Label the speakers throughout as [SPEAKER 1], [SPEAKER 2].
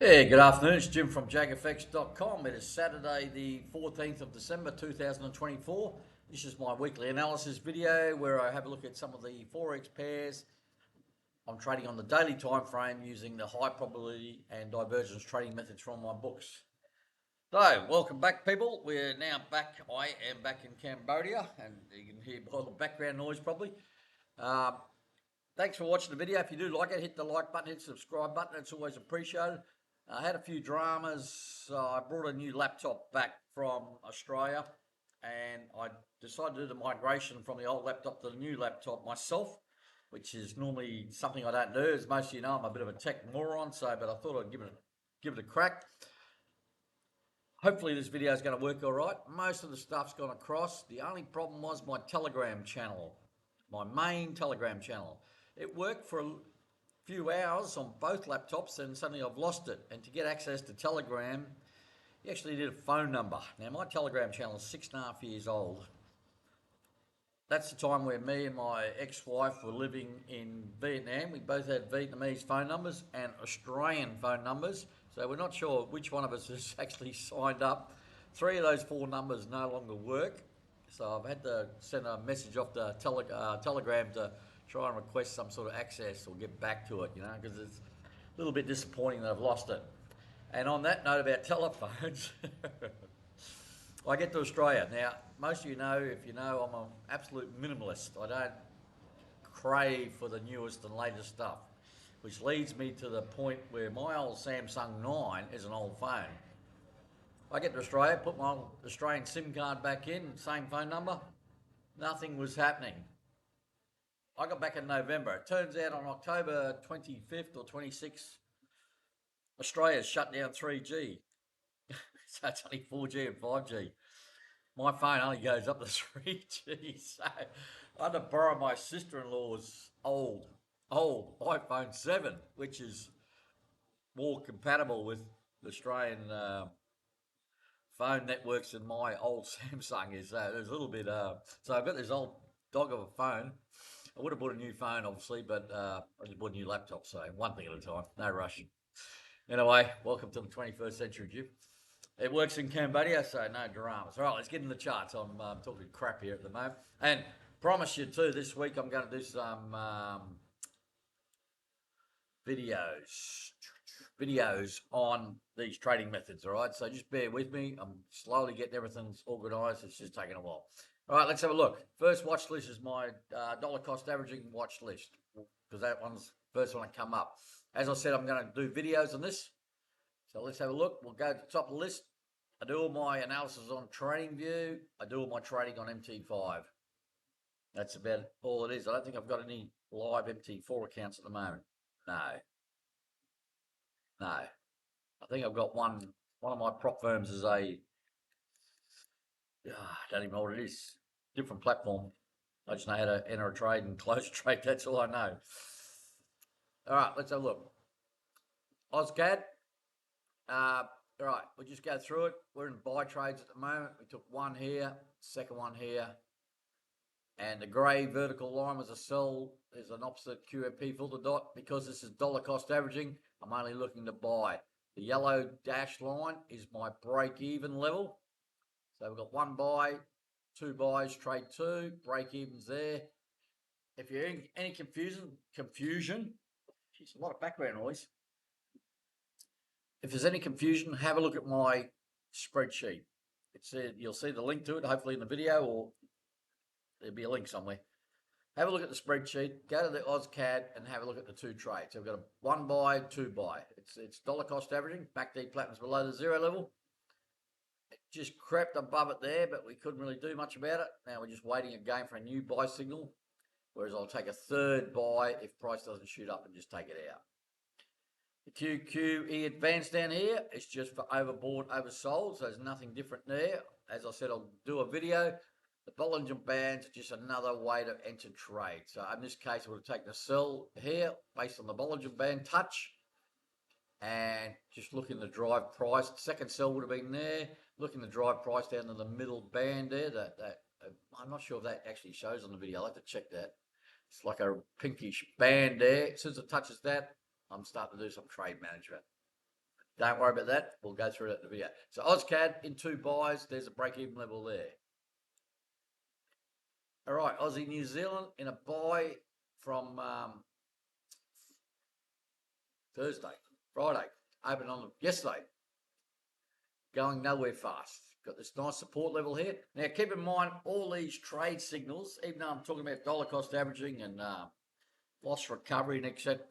[SPEAKER 1] Hey, good afternoon. It's Jim from JAGfx.com. It is Saturday, the 14th of December 2024. This is my weekly analysis video where I have a look at some of the Forex pairs. I'm trading on the daily time frame using the high probability and divergence trading methods from my books. So, welcome back, people. We're now back. I am back in Cambodia, and you can hear by the background noise probably. Thanks for watching the video. If you do like it, hit the like button, hit the subscribe button. It's always appreciated. I had a few dramas. I brought a new laptop back from Australia, and I decided to do the migration from the old laptop to the new laptop myself, which is normally something I don't do. As most of you know, I'm a bit of a tech moron, but I thought I'd give it a crack. Hopefully this video is going to work all right. Most of the stuff's gone across. The only problem was my Telegram channel, my main Telegram channel. It worked for a few hours on both laptops, and suddenly I've lost it. And to get access to Telegram, you actually need a phone number. Now, my Telegram channel is 6.5 years old. That's the time where me and my ex-wife were living in Vietnam. We both had Vietnamese phone numbers and Australian phone numbers, so we're not sure which one of us has actually signed up. 3 of those 4 numbers no longer work, so I've had to send a message off the Telegram to try and request some sort of access or get back to it, because it's a little bit disappointing that I've lost it. And on that note about telephones, I get to Australia. Now, most of you know, if you know, I'm an absolute minimalist. I don't crave for the newest and latest stuff, which leads me to the point where my old Samsung 9 is an old phone. I get to Australia, put my Australian SIM card back in, same phone number, nothing was happening. I got back in November. It turns out on October 25th or 26th, Australia's shut down 3G. So it's only 4G and 5G. My phone only goes up to 3G. So I had to borrow my sister-in-law's old iPhone 7, which is more compatible with the Australian phone networks than my old Samsung is. So there's a little bit. So I've got this old dog of a phone. I would have bought a new phone, obviously, but I just bought a new laptop. So one thing at a time, no rush. Anyway, welcome to the 21st century, Jim. It works in Cambodia, so no dramas. All right, let's get in the charts. I'm talking crap here at the moment. And promise you too, this week I'm going to do some videos on these trading methods, all right? So just bear with me. I'm slowly getting everything organised. It's just taking a while. All right, let's have a look. First watch list is my dollar cost averaging watch list, because that one's the first one to come up. As I said, I'm going to do videos on this. So let's have a look. We'll go to the top of the list. I do all my analysis on TradingView. I do all my trading on MT5. That's about all it is. I don't think I've got any live MT4 accounts at the moment. No. I think I've got one of my prop firms is I don't even know what it is. Different platform. I just know how to enter a trade and close a trade. That's all I know. All right, let's have a look. AusCAD. All right, we'll just go through it. We're in buy trades at the moment. We took one here, second one here, and the grey vertical line was a sell. There's an opposite QFP filter dot. Because this is dollar cost averaging, I'm only looking to buy. The yellow dashed line is my break-even level. So we've got one buy, 2 buys, trade 2, break-evens there. If you're in any confusion, geez, a lot of background noise. If there's any confusion, have a look at my spreadsheet. You'll see the link to it, hopefully in the video, or there'll be a link somewhere. Have a look at the spreadsheet, go to the AusCAD and have a look at the 2 trades. So we've got a 1 buy, 2 buy. It's dollar cost averaging, backdeep platinum's below the 0 level. It just crept above it there, but we couldn't really do much about it. Now we're just waiting again for a new buy signal, whereas I'll take a 3rd buy if price doesn't shoot up and just take it out. The QQE advance down here is just for overbought, oversold, so there's nothing different there. As I said, I'll do a video. The Bollinger Bands are just another way to enter trade. So in this case, we'll take the sell here based on the Bollinger Band touch and just look in the drive price. The second sell would have been there. Look in the drive price down to the middle band there. I'm not sure if that actually shows on the video. I'll have to check that. It's like a pinkish band there. As soon as it touches that, I'm starting to do some trade management. Don't worry about that. We'll go through that in the video. So AusCAD in 2 buys. There's a break-even level there. All right, Aussie New Zealand in a buy from Friday, open on yesterday, going nowhere fast. Got this nice support level here. Now, keep in mind all these trade signals, even though I'm talking about dollar cost averaging and loss recovery and etc.,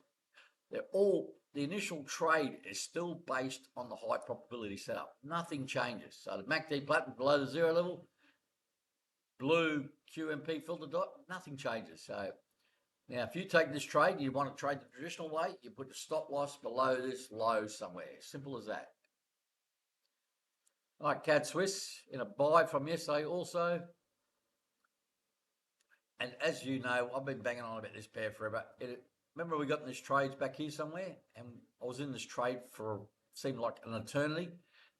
[SPEAKER 1] they're all, the initial trade is still based on the high probability setup. Nothing changes. So the MACD pattern below the 0 level, blue QMP filter dot, nothing changes. So now if you take this trade and you want to trade the traditional way, you put the stop loss below this low somewhere. Simple as that. All right, CAD Swiss in a buy from yesterday also. And as you know, I've been banging on about this pair forever. Remember we got in this trades back here somewhere, and I was in this trade for seemed like an eternity.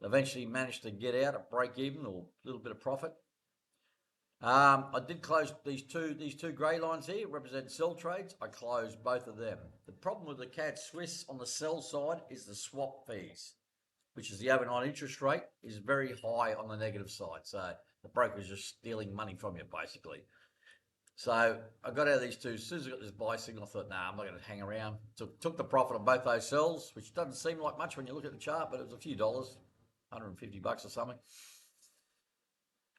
[SPEAKER 1] Eventually managed to get out at break even or a little bit of profit. I did close these two grey lines here, represent sell trades. I closed both of them. The problem with the CAD Swiss on the sell side is the swap fees, which is the overnight interest rate, is very high on the negative side. So the broker's just stealing money from you, basically. So I got out of these two. As soon as I got this buy signal, I thought, nah, I'm not going to hang around. Took the profit on both those sells, which doesn't seem like much when you look at the chart, but it was a few dollars, $150 or something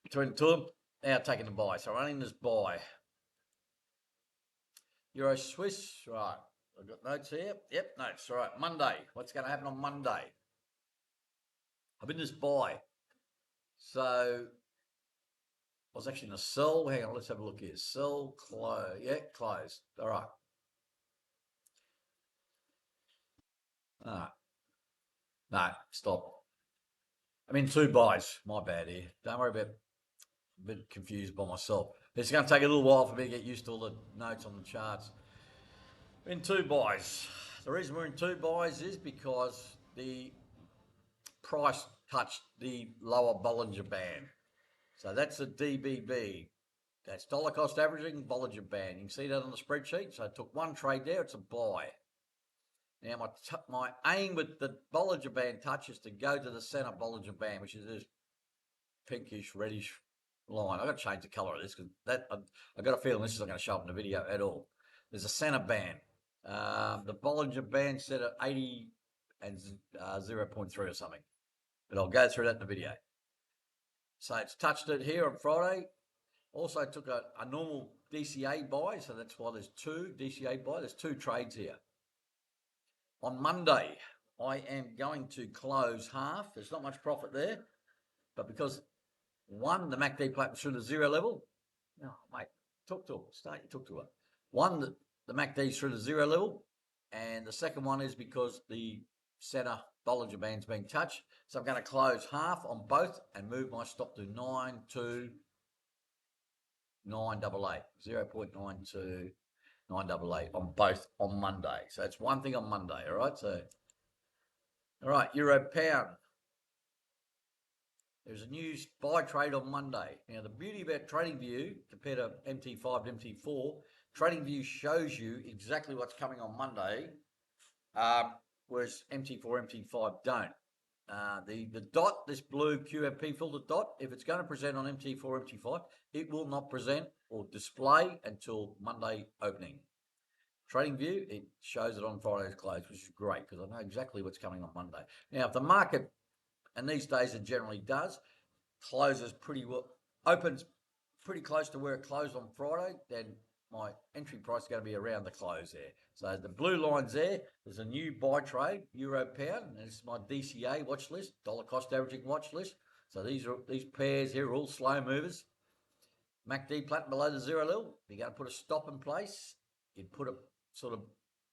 [SPEAKER 1] between the two of them. Now taking the buy. So running this buy. Euro Swiss, right. I've got notes here. Yep, notes. All right. Monday. What's going to happen on Monday? I'm in this buy. So I was actually in a sell. Hang on, let's have a look here. Sell, close. Yeah, closed. All right. All right. No, stop. I'm in 2 buys. My bad here. Don't worry about a bit confused by myself. It's going to take a little while for me to get used to all the notes on the charts. In 2 buys. The reason we're in 2 buys is because the price touched the lower Bollinger Band. So that's a DBB. That's dollar cost averaging, Bollinger Band. You can see that on the spreadsheet. So I took 1 trade there. It's a buy. Now my aim with the Bollinger Band touch is to go to the center Bollinger Band, which is this pinkish reddish line. I've got to change the color of this because I've got a feeling this is not going to show up in the video at all. There's a center band. The Bollinger Band set at 80 and 0.3 or something. But I'll go through that in the video. So it's touched it here on Friday. Also took a normal DCA buy, so that's why there's 2 DCA buy. There's 2 trades here. On Monday, I am going to close half. There's not much profit there, but because one, the MACD plate was through the 0 level. No, mate, talk to it. Start your talk to it. One, the MACD's through the 0 level, and the second one is because the center Bollinger Band's being touched. So I'm going to close half on both and move my stop to 92988, 0.92. 988 on both on Monday. So it's one thing on Monday, all right? So, all right, Euro Pound. There's a new buy trade on Monday. Now, the beauty about TradingView compared to MT5 and MT4, TradingView shows you exactly what's coming on Monday, whereas MT4, MT5 don't. The dot, this blue QMP filter dot, if it's going to present on MT4, MT5, it will not present or display until Monday opening. TradingView, it shows it on Friday's close, which is great because I know exactly what's coming on Monday. Now, if the market, and these days it generally does, closes pretty well, opens pretty close to where it closed on Friday, then my entry price is going to be around the close there. So the blue line's there. There's a new buy trade, Euro Pound, and this is my DCA watch list, dollar cost averaging watch list. So these pairs here are all slow movers. MACD platinum below the 0 level. You're going to put a stop in place. You'd put it sort of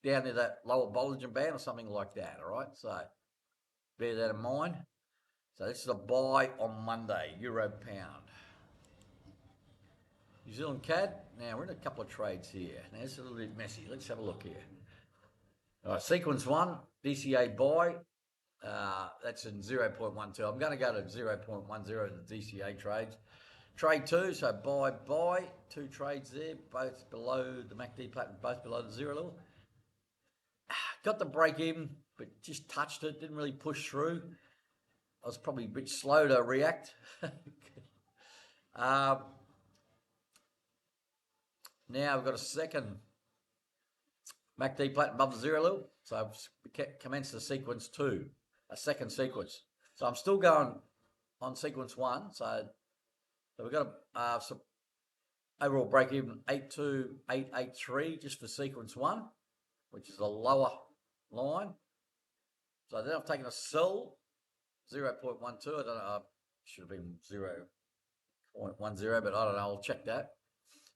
[SPEAKER 1] down near that lower Bollinger Band or something like that, all right? So bear that in mind. So this is a buy on Monday, Euro Pound. New Zealand CAD. Now we're in a couple of trades here. Now this is a little bit messy. Let's have a look here. All right, sequence 1, DCA buy. That's in 0.12. I'm going to go to 0.10 the DCA trades. Trade 2, so buy, 2 trades there, both below the MACD platinum, both below the 0 level. Got the break even. but just touched it, didn't really push through. I was probably a bit slow to react. Now we've got a second MACD platinum above the zero level. So I've commenced the sequence 2, a second sequence. So I'm still going on sequence 1. So we've got a overall break even 82883 just for sequence 1, which is a lower line. So then I've taken a sell 0.12. I don't know, should have been 0.10, but I don't know, I'll check that.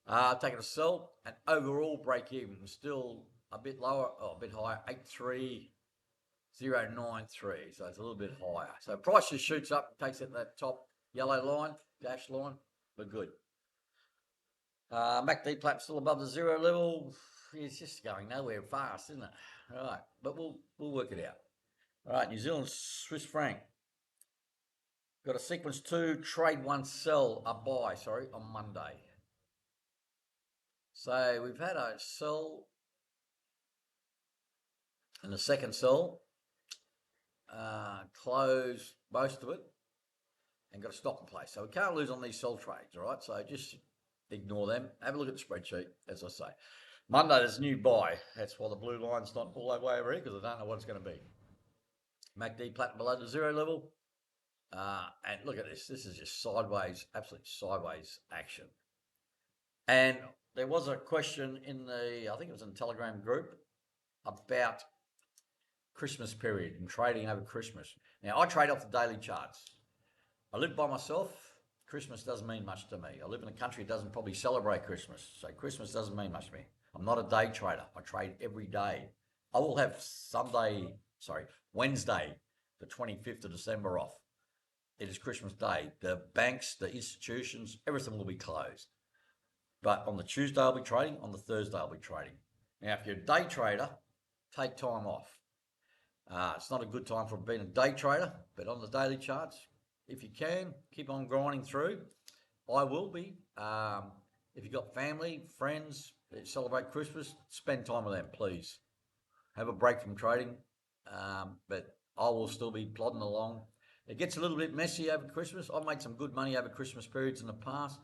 [SPEAKER 1] I've taken a sell, and overall break even still a bit lower, a bit higher, 83093. So it's a little bit higher. So price just shoots up, takes it that top yellow line, dash line, but good. MACD platinum still above the zero level. It's just going nowhere fast, isn't it? All right, but we'll work it out. All right, New Zealand Swiss franc. Got a sequence 2, trade 1, sell, a buy, sorry, on Monday. So we've had a sell and a second sell, close most of it, and got a stop in place. So we can't lose on these sell trades, all right? So just ignore them. Have a look at the spreadsheet, as I say. Monday, there's a new buy. That's why the blue line's not all the way over here, because I don't know what it's going to be. MACD platinum below the zero level. And look at this. This is just sideways, absolute sideways action. And there was a question in the, I think it was in the Telegram group, about Christmas period and trading over Christmas. Now, I trade off the daily charts. I live by myself. Christmas doesn't mean much to me. I live in a country that doesn't probably celebrate Christmas, so Christmas doesn't mean much to me. I'm not a day trader. I trade every day. I will have Wednesday, the 25th of December off. It is Christmas Day. The banks, the institutions, everything will be closed. But on the Tuesday, I'll be trading. On the Thursday, I'll be trading. Now, if you're a day trader, take time off. It's not a good time for being a day trader, but on the daily charts, if you can, keep on grinding through. I will be. If you've got family, friends that celebrate Christmas, spend time with them, please. Have a break from trading, but I will still be plodding along. It gets a little bit messy over Christmas. I've made some good money over Christmas periods in the past.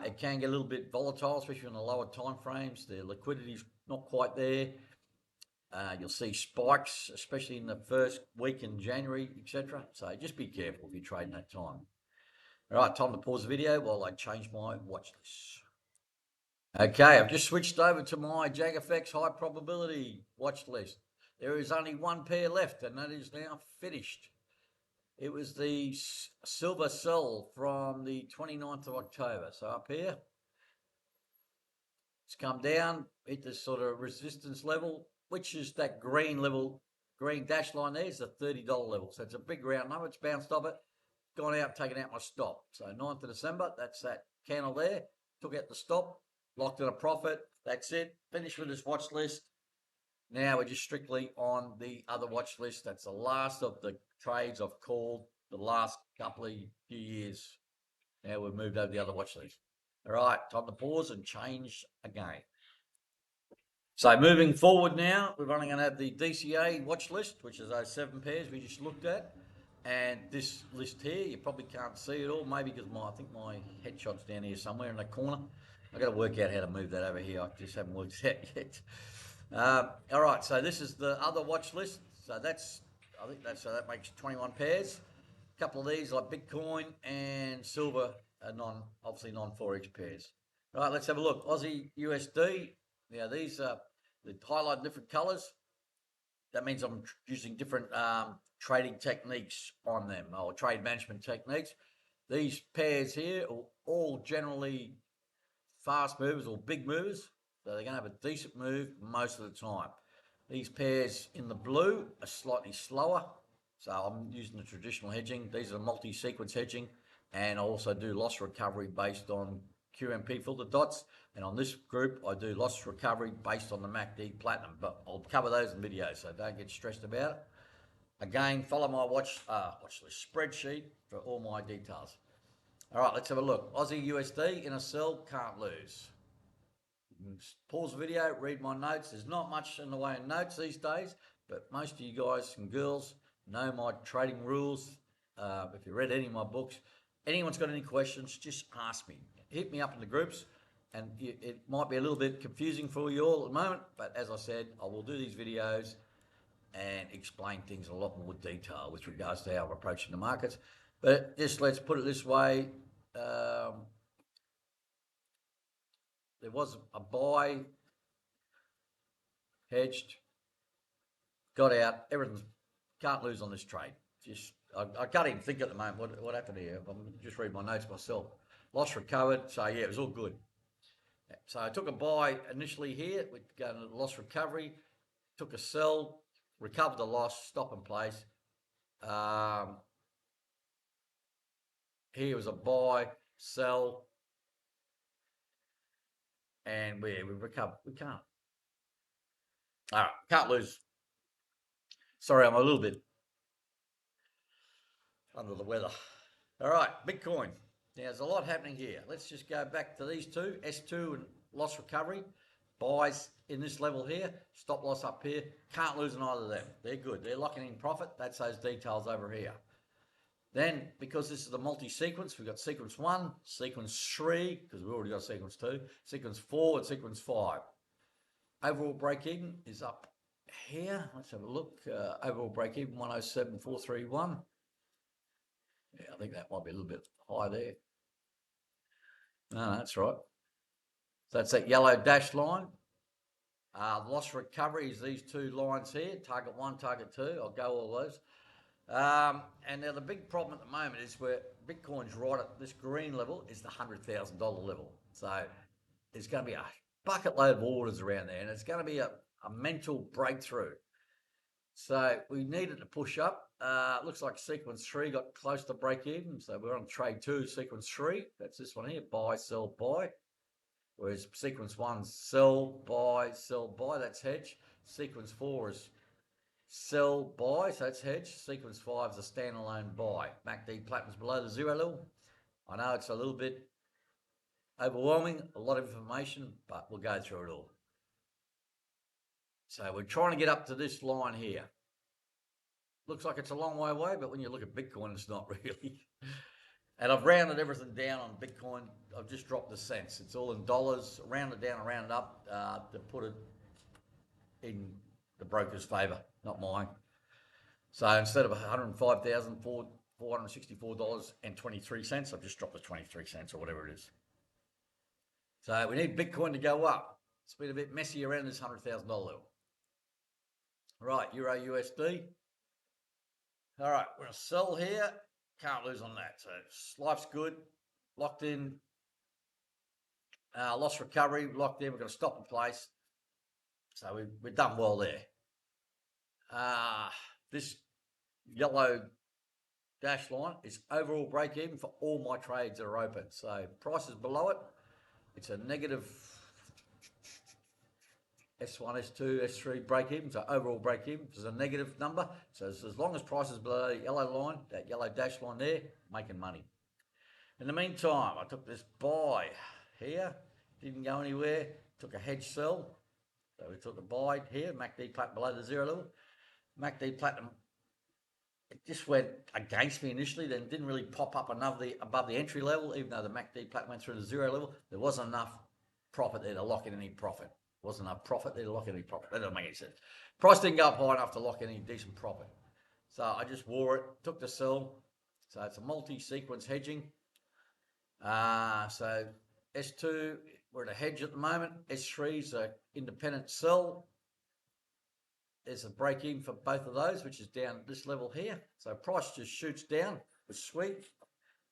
[SPEAKER 1] It can get a little bit volatile, especially in the lower time frames. The liquidity's not quite there. You'll see spikes, especially in the first week in January, etc. So just be careful if you're trading that time. All right, time to pause the video while I change my watch list. Okay, I've just switched over to my JAGfx high probability watch list. There is only one pair left, and that is now finished. It was the silver sell from the 29th of October. So up here, it's come down, hit this sort of resistance level, which is that green level, green dash line there is the $30 level. So it's a big round number. It's bounced off it, gone out, taken out my stop. So 9th of December, that's that candle there. Took out the stop, locked in a profit. That's it. Finished with this watch list. Now we're just strictly on the other watch list. That's the last of the trades I've called the last couple of few years. Now we've moved over the other watch list. All right, time to pause and change again. So moving forward now, we're only going to have the DCA watch list, which is those 7 pairs we just looked at. And this list here, you probably can't see it all, maybe because I think my headshot's down here somewhere in the corner. I've got to work out how to move that over here. I just haven't worked it out yet. All right, so this is the other watch list. So that's, I think that's, so that makes 21 pairs. A couple of these like Bitcoin and silver are obviously non-Forex pairs. All right, let's have a look. Aussie USD. Now these are highlighted different colors. That means I'm using different trading techniques on them, or trade management techniques. These pairs here are all generally fast movers or big movers. So they're going to have a decent move most of the time. These pairs in the blue are slightly slower. So I'm using the traditional hedging. These are multi-sequence hedging. And I also do loss recovery based on QMP filter dots. And on this group, I do loss recovery based on the MACD platinum. But I'll cover those in videos, so don't get stressed about it. Again, follow my watch list spreadsheet for all my details. All right, let's have a look. Aussie USD in a sell, can't lose. Pause the video, read my notes. There's not much in the way of notes these days, but most of you guys and girls know my trading rules. If you read any of my books, anyone's got any questions, just ask me. Hit me up in the groups, and it might be a little bit confusing for you all at the moment, but as I said, I will do these videos and explain things in a lot more detail with regards to how I'm approaching the markets. But just let's put it this way. There was a buy, hedged, got out, everything, can't lose on this trade. Just, I can't even think at the moment what happened here. I'm just reading my notes myself. Loss recovered, so yeah, it was all good. So I took a buy initially here, we go to loss recovery, took a sell, recovered the loss, stop in place. Here was a buy, sell, and we recovered. We can't. All right, can't lose. Sorry, I'm a little bit under the weather. All right, Bitcoin. Now, there's a lot happening here. Let's just go back to these two, S2 and loss recovery. Buys in this level here, stop loss up here. Can't lose in either of them. They're good. They're locking in profit. That's those details over here. Then, because this is the multi-sequence, we've got sequence 1, sequence 3, because we've already got sequence 2, sequence 4, and sequence 5. Overall break-even is up here. Let's have a look. Overall break-even 107,431. Yeah, I think that might be a little bit high there. No, that's right. So that's that yellow dashed line. Loss recovery is these two lines here, target 1, target 2. I'll go all those. And now the big problem at the moment is where Bitcoin's right at this green level is the $100,000 level. So there's going to be a bucket load of orders around there, and it's going to be a mental breakthrough. So we needed to push up. Looks like sequence 3 got close to break even. So we're on trade 2, sequence 3. That's this one here, buy, sell, buy. Whereas sequence 1's sell, buy, that's hedge. Sequence 4 is sell, buy, so that's hedge. Sequence 5 is a standalone buy. MACD Platinum's below the 0 level. I know it's a little bit overwhelming, a lot of information, but we'll go through it all. So we're trying to get up to this line here. Looks like it's a long way away, but when you look at Bitcoin, it's not really. And I've rounded everything down on Bitcoin. I've just dropped the cents. It's all in dollars, rounded down and rounded up to put it in the broker's favour, not mine. So instead of $105,464.23, I've just dropped the 23 cents or whatever it is. So we need Bitcoin to go up. It's been a bit messy around this $100,000 level. Right, Euro USD. All right, we're going to sell here. Can't lose on that. So life's good. Locked in. Loss recovery, locked in. We're going to stop in place. So we've done well there. This yellow dash line is overall break even for all my trades that are open. So price is below it. It's a negative S1, S2, S3 break even. So overall break even is a negative number. So as long as price is below the yellow line, that yellow dash line there, making money. In the meantime, I took this buy here, didn't go anywhere, took a hedge sell. So we took a buy here, MACD Platinum below the 0 level. MACD Platinum, it just went against me initially, then didn't really pop up above the entry level, even though the MACD Platinum went through the 0 level. There wasn't enough profit there to lock in any profit. Wasn't enough profit there to lock in any profit. That doesn't make any sense. Price didn't go up high enough to lock in any decent profit. So I just wore it, took the sell. So it's a multi-sequence hedging. So S2, we're at a hedge at the moment. S3 is an independent sell. There's a break even for both of those, which is down at this level here. So price just shoots down. It's sweet.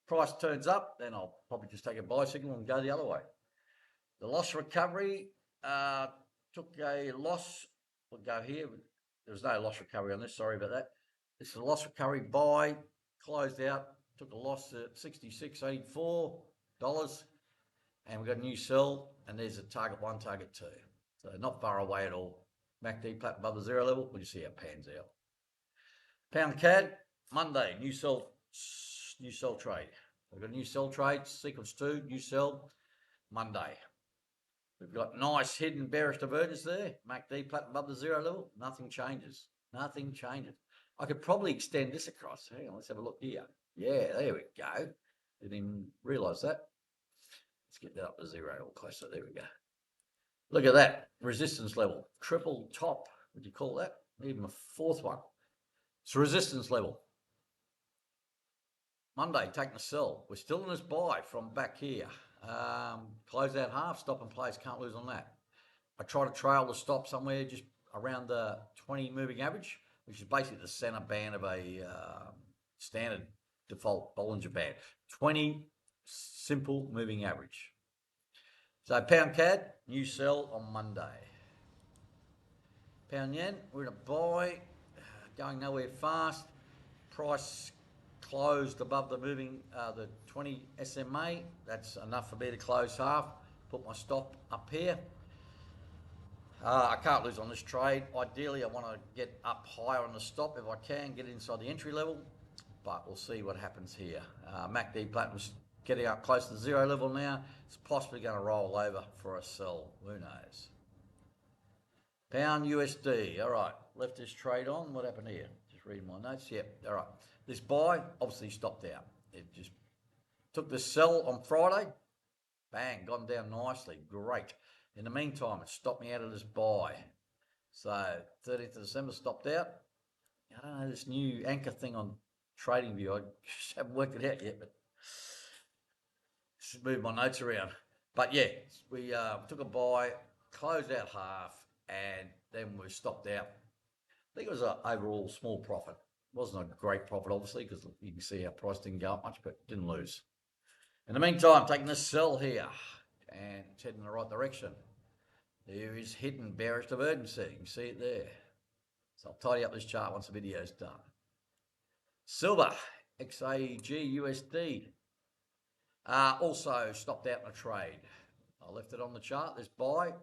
[SPEAKER 1] Price turns up, then I'll probably just take a buy signal and go the other way. The loss recovery took a loss. We'll go here. There was no loss recovery on this. Sorry about that. This is a loss recovery buy. Closed out. Took a loss at $66.84. And we've got a new sell. And there's a target 1, target 2. So not far away at all. MACD Platinum above the 0 level. We'll just see how it pans out. Pound CAD, Monday, new sell trade. We've got a new sell trade, sequence 2, new sell, Monday. We've got nice hidden bearish divergence there. MACD Platinum above the 0 level. Nothing changes. Nothing changes. I could probably extend this across. Hang on, let's have a look here. Yeah, there we go. Didn't even realise that. Let's get that up to 0 or closer. There we go. Look at that. Resistance level. Triple top. Would you call that? Even a fourth one. It's a resistance level. Monday, taking a sell. We're still in this buy from back here. Close out half, stop and place. Can't lose on that. I try to trail the stop somewhere just around the 20 moving average, which is basically the center band of a standard default Bollinger Band. 20 simple moving average. So pound CAD, new sell on Monday. Pound yen, we're in a buy, going nowhere fast. Price closed above the moving, the 20 SMA. That's enough for me to close half. Put my stop up here. I can't lose on this trade. Ideally, I want to get up higher on the stop if I can, get inside the entry level, but we'll see what happens here. MACD Platinum's getting up close to the 0 level now. It's possibly going to roll over for a sell. Who knows? Pound USD. All right, left this trade on. What happened here? Just reading my notes. Yep. All right. This buy obviously stopped out. It just took the sell on Friday. Bang, gone down nicely. Great. In the meantime, it stopped me out of this buy. So 13th of December stopped out. I don't know this new anchor thing on TradingView. I just haven't worked it out yet, but just move my notes around. But yeah, we took a buy, closed out half, and then we stopped out. I think it was an overall small profit. It wasn't a great profit, obviously, because you can see our price didn't go up much, but didn't lose. In the meantime, taking this sell here, and it's heading in the right direction. There is hidden bearish divergence. You can see it there. So I'll tidy up this chart once the video's done. Silver, XAG USD. Also stopped out in a trade. I left it on the chart. This buy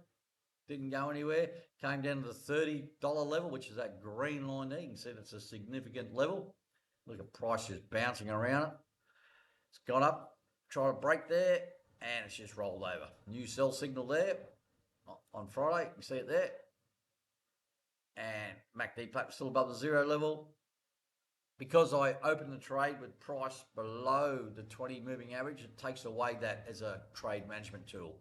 [SPEAKER 1] didn't go anywhere. Came down to the $30 level, which is that green line there. You can see that's a significant level. Look at price just bouncing around it. It's gone up, try to break there, and it's just rolled over. New sell signal there on Friday. You see it there. And MACD Platinum still above the 0 level. Because I opened the trade with price below the 20 moving average, it takes away that as a trade management tool.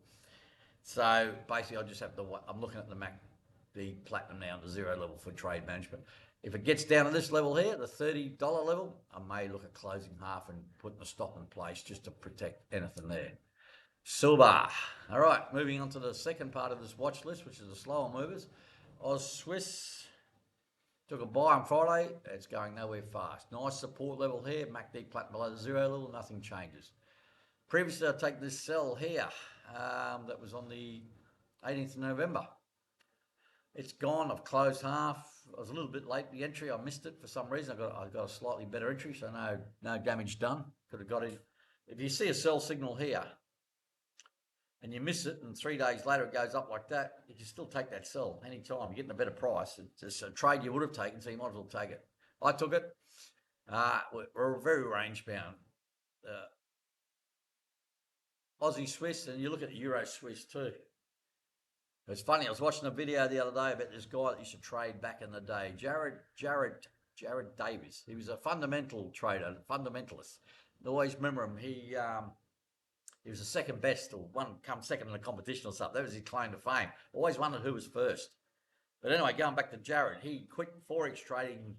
[SPEAKER 1] So basically I just have to, I'm looking at the MACD Platinum now at the 0 level for trade management. If it gets down to this level here, the $30 level, I may look at closing half and putting a stop in place just to protect anything there. Silver. All right, moving on to the second part of this watch list, which is the slower movers. Swiss took a buy on Friday. It's going nowhere fast. Nice support level here. MACD Platinum below the 0 level. Nothing changes. Previously, I take this sell here. That was on the 18th of November. It's gone. I've closed half. I was a little bit late the entry. I missed it for some reason. I got a slightly better entry, so no damage done. Could have got it. If you see a sell signal here and you miss it, and 3 days later it goes up like that, you can still take that sell anytime. You're getting a better price. It's a trade you would have taken, so you might as well take it. I took it. We're very range bound. Aussie Swiss, and you look at Euro Swiss too. It's funny, I was watching a video the other day about this guy that used to trade back in the day, Jared Davies. He was a fundamental trader, fundamentalist. I always remember him. He was the second best, or come second in the competition or something. That was his claim to fame. Always wondered who was first. But anyway, going back to Jared, he quit Forex trading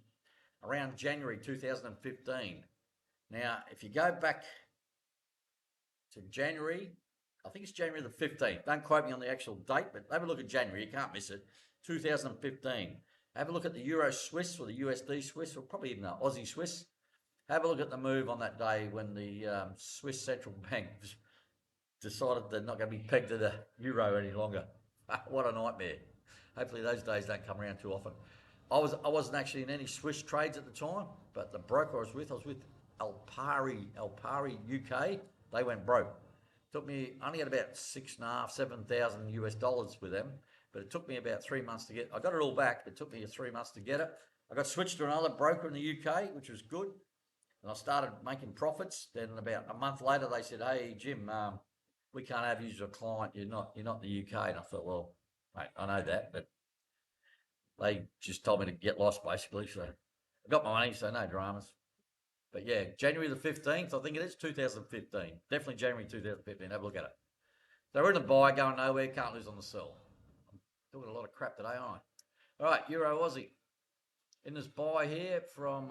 [SPEAKER 1] around January 2015. Now, if you go back to January, I think it's January the 15th. Don't quote me on the actual date, but have a look at January. You can't miss it. 2015. Have a look at the Euro Swiss or the USD Swiss, or probably even the Aussie Swiss. Have a look at the move on that day when the Swiss Central Bank decided they're not going to be pegged to the euro any longer. What a nightmare. Hopefully those days don't come around too often. I wasn't actually in any Swiss trades at the time, but the broker I was with Alpari UK. They went broke. Took me, only had about $6,500–7,000 US with them, but it took me about 3 months to get. I got it all back, but it took me 3 months to get it. I got switched to another broker in the UK, which was good, and I started making profits. Then about a month later, they said, "Hey Jim, we can't have you as a client. You're not in the UK." And I thought, well, mate, I know that, but They just told me to get lost, basically. So I got my money, so no dramas. But yeah, January the 15th, I think it is, 2015. Definitely January 2015. Have a look at it. So we're in the buy, going nowhere, can't lose on the sell. I'm doing a lot of crap today, aren't I? All right, Euro Aussie. In this buy here from,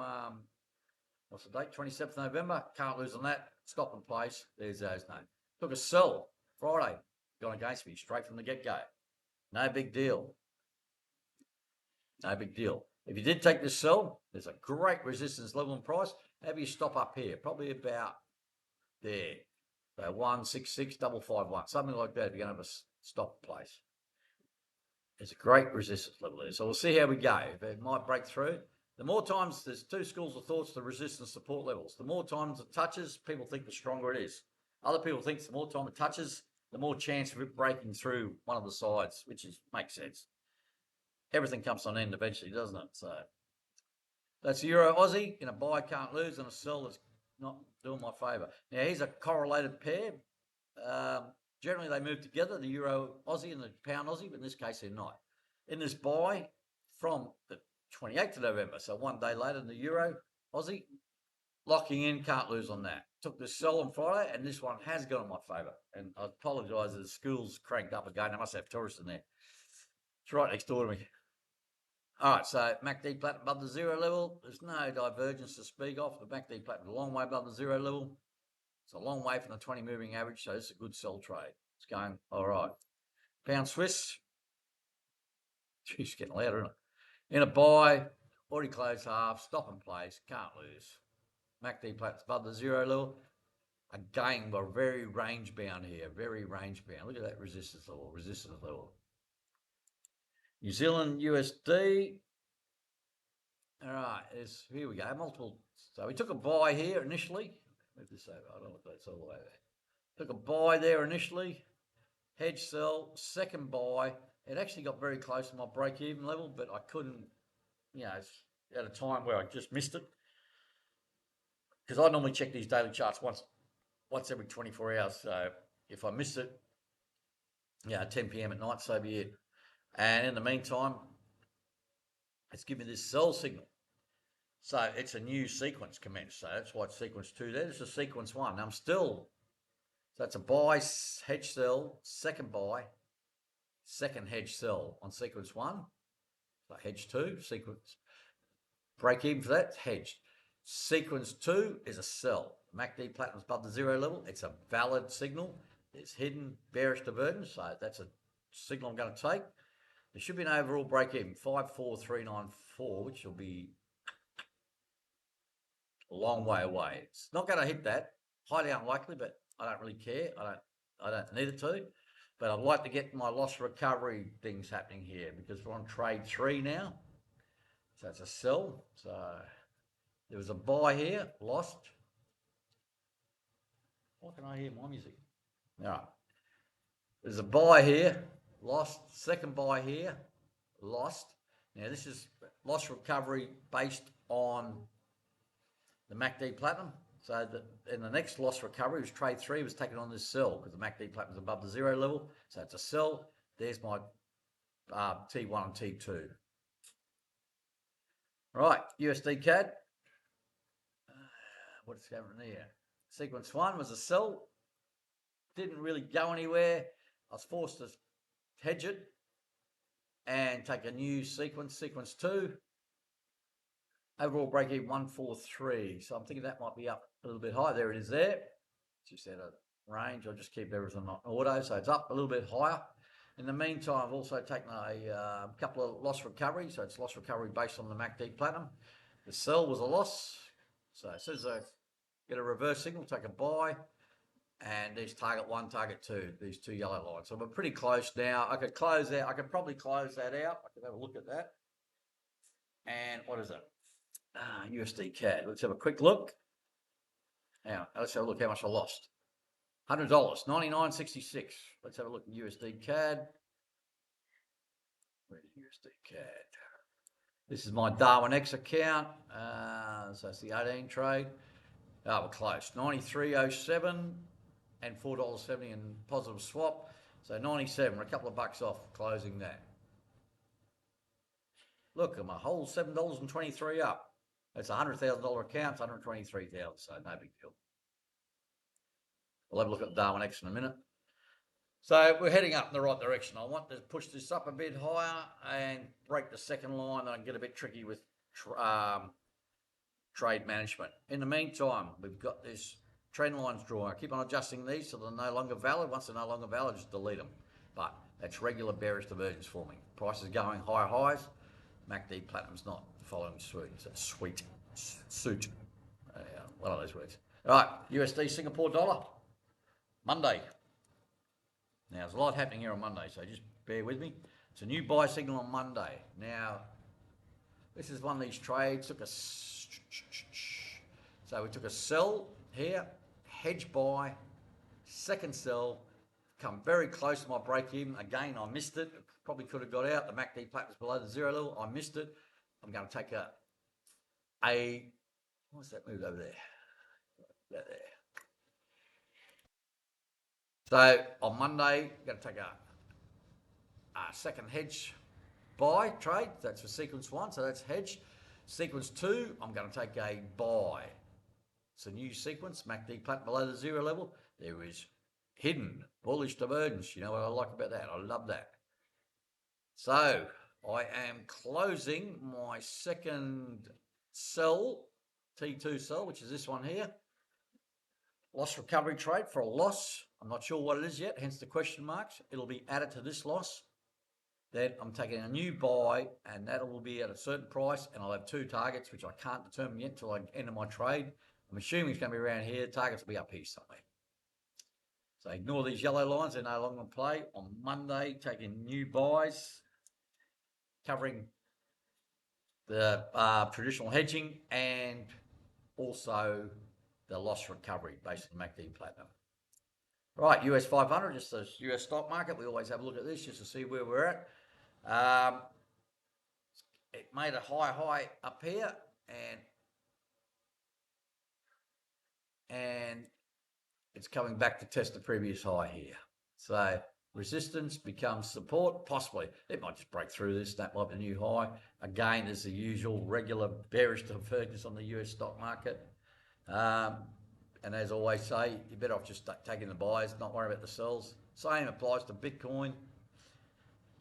[SPEAKER 1] what's the date? 27th November. Can't lose on that. Stop in place. There's those names. Took a sell Friday. Gone against me straight from the get-go. No big deal. No big deal. If you did take this sell, there's a great resistance level and price. Have you stop up here? Probably about there. So 166,551, something like that. If you're going to have a stop place, there's a great resistance level there. So we'll see how we go. If it might break through. The more times, there's two schools of thoughts, the resistance support levels. The more times it touches, people think the stronger it is. Other people think the more time it touches, the more chance of it breaking through one of the sides, which makes sense. Everything comes on end eventually, doesn't it? So that's Euro Aussie. In a buy, can't lose, and a sell that's not doing my favour. Now, here's a correlated pair. Generally, they move together, the Euro Aussie and the Pound Aussie, but in this case, they're not. In this buy from the 28th of November, so one day later than the Euro Aussie, locking in, can't lose on that. Took the sell on Friday, and this one has gone in my favour. And I apologise, the school's cranked up again. They must have tourists in there. It's right next door to me. All right, so MACD platinum above the zero level. There's no divergence to speak of. The MACD platinum is a long way above the zero level. It's a long way from the 20 moving average, so this is a good sell trade. It's going all right. Pound Swiss. Geez, getting louder, isn't it? In a buy, already closed half, stop in place, can't lose. MACD platinum above the zero level. Again, we're very range bound here, very range bound. Look at that resistance level. New Zealand USD. All right, here we go. Multiple. So we took a buy here initially. Move this over. I don't know if that's all the way there. Took a buy there initially. Hedge sell. Second buy. It actually got very close to my break-even level, but I couldn't. It's at a time where I just missed it because I normally check these daily charts once every 24 hours. So if I miss it, 10 p.m. at night, so be it. And in the meantime, it's given me this sell signal. So it's a new sequence commenced. So that's why it's sequence 2 there. This is sequence 1. Now so that's a buy, hedge sell, second buy, second hedge sell on sequence 1. So hedge 2, sequence, break even for that, hedged. Sequence 2 is a sell. MACD platinum's above the zero level. It's a valid signal. It's hidden bearish divergence. So that's a signal I'm going to take. There should be an overall break even, 54394, which will be a long way away. It's not going to hit that. Highly unlikely, but I don't really care. I don't need it to. But I'd like to get my loss recovery things happening here because we're on trade 3 now. So it's a sell. So there was a buy here, lost. Why can I hear my music? All right. There's a buy here, lost. Second buy here, lost. Now this is loss recovery based on the MACD platinum. So in the next loss recovery, was trade 3 was taken on this sell because the MACD platinum is above the zero level. So it's a sell. There's my T1 and T2. Right, USD CAD. What's happening here? Sequence 1 was a sell. Didn't really go anywhere. I was forced to hedge it and take a new sequence 2. Overall break even 143. So I'm thinking that might be up a little bit higher. There it is there. Just at a range. I'll just keep everything on auto. So it's up a little bit higher. In the meantime, I've also taken a couple of loss recoveries. So it's loss recovery based on the MACD platinum. The sell was a loss. So as soon as I get a reverse signal, take a buy. And there's target 1, target 2, these 2 yellow lines. So we're pretty close now. I could close out. I could probably close that out. I could have a look at that. And what is it? USD CAD. Let's have a quick look. Now, let's have a look how much I lost. $100, 99.66. Let's have a look at USD CAD. Where's USD CAD? This is my Darwin X account. So it's the 18 trade. We're close. 93.07 and $4.70 in positive swap. So 97. We're a couple of bucks off closing that. Look, I'm a whole $7.23 up. It's a $100,000 account, 123,000, so no big deal. We'll have a look at Darwin-X in a minute. So we're heading up in the right direction. I want to push this up a bit higher and break the second line and get a bit tricky with trade management. In the meantime, we've got this trend lines drawing. I keep on adjusting these so they're no longer valid. Once they're no longer valid, just delete them. But that's regular bearish divergence forming. Price is going higher highs. MACD Platinum's not following suit. Suit. One of those words. All right, USD Singapore dollar. Monday. Now, there's a lot happening here on Monday, so just bear with me. It's a new buy signal on Monday. Now, this is one of these trades. So we took a sell here, hedge buy, second sell, come very close to my break even. Again, I missed it. Probably could have got out. The MACD plate was below the zero level. I missed it. I'm going to take what's that move over there? There. So on Monday, I'm going to take a second hedge buy trade. That's for sequence 1, so that's hedge. Sequence 2, I'm going to take a buy. It's a new sequence, MACD plate below the zero level. There is hidden bullish divergence. You know what I like about that? I love that. So I am closing my second sell, T2 sell, which is this one here. Loss recovery trade for a loss. I'm not sure what it is yet, hence the question marks. It'll be added to this loss. Then I'm taking a new buy, and that will be at a certain price, and I'll have 2 targets, which I can't determine yet until I enter my trade. I'm assuming it's going to be around here. Targets will be up here somewhere. So ignore these yellow lines. They're no longer in play. On Monday, taking new buys, covering the traditional hedging and also the loss recovery based on MACD Platinum. Right, US 500, just the US stock market. We always have a look at this just to see where we're at. It made a high up here, and it's coming back to test the previous high here. So resistance becomes support, possibly. It might just break through this. That might be a new high. Again, there's the usual regular bearish divergence on the US stock market. And as I always say, you're better off just taking the buys, not worry about the sells. Same applies to Bitcoin.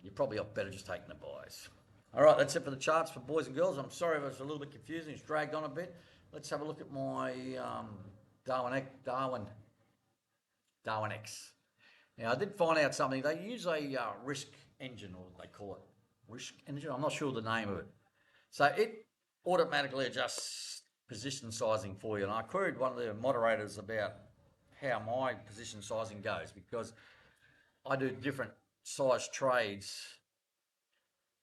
[SPEAKER 1] You're probably better just taking the buys. All right, that's it for the charts for boys and girls. I'm sorry if it's a little bit confusing. It's dragged on a bit. Let's have a look at my Darwin-X. Now, I did find out something. They use a risk engine, or they call it risk engine. I'm not sure the name of it. So it automatically adjusts position sizing for you. And I queried one of the moderators about how my position sizing goes, because I do different size trades.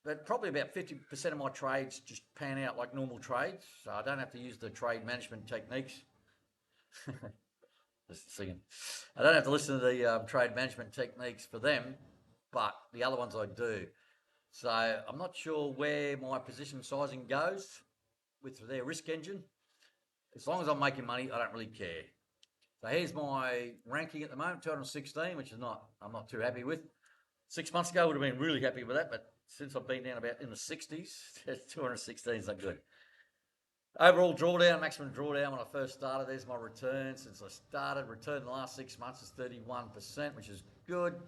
[SPEAKER 1] But probably about 50% of my trades just pan out like normal trades. So I don't have to use the trade management techniques. Just singing. I don't have to listen to the trade management techniques for them, but the other ones I do. So I'm not sure where my position sizing goes with their risk engine. As long as I'm making money, I don't really care. So here's my ranking at the moment, 216, which is I'm not too happy with. 6 months ago, I would have been really happy with that, but since I've been down about in the 60s, 216 is not good. Overall drawdown, maximum drawdown when I first started, there's my return. Since I started, return in the last 6 months is 31%, which is good.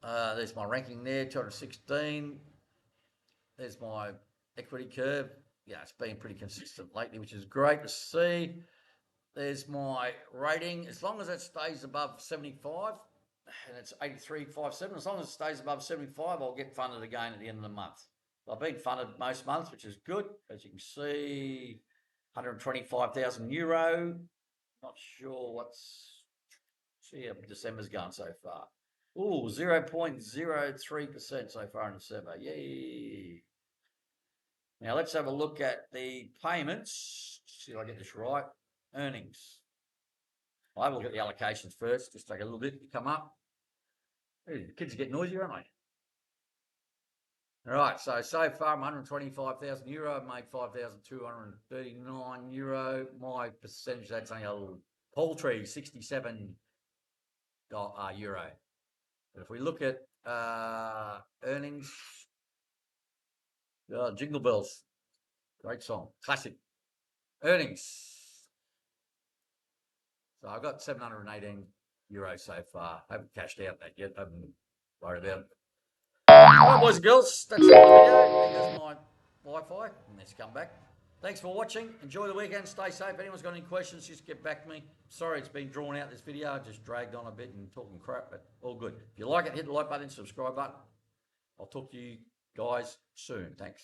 [SPEAKER 1] There's my ranking there, 216. There's my equity curve. Yeah, it's been pretty consistent lately, which is great to see. There's my rating. As long as it stays above 75, and it's 83.57, as long as it stays above 75, I'll get funded again at the end of the month. I've been funded most months, which is good. As you can see, 125,000 euro. Not sure see how December's gone so far. Ooh, 0.03% so far in December. Yay. Now let's have a look at the payments. See if I get this right. Earnings. I will get the allocations first. Just take a little bit to come up. Hey, the kids get noisy, aren't they? All right, so far I'm 125,000 euro. I've made 5,239 euro. My percentage, that's only a little paltry 67 euro. But if we look at earnings, Jingle Bells. Great song. Classic. Earnings. So I've got 718 euros so far. Haven't cashed out that yet. Haven't worried about it. All right, boys and girls, that's it for the video. There goes my Wi-Fi. And let's come back. Thanks for watching. Enjoy the weekend. Stay safe. If anyone's got any questions, just get back to me. Sorry it's been drawn out, this video. I just dragged on a bit and talking crap, but all good. If you like it, hit the like button, subscribe button. I'll talk to you guys soon. Thanks.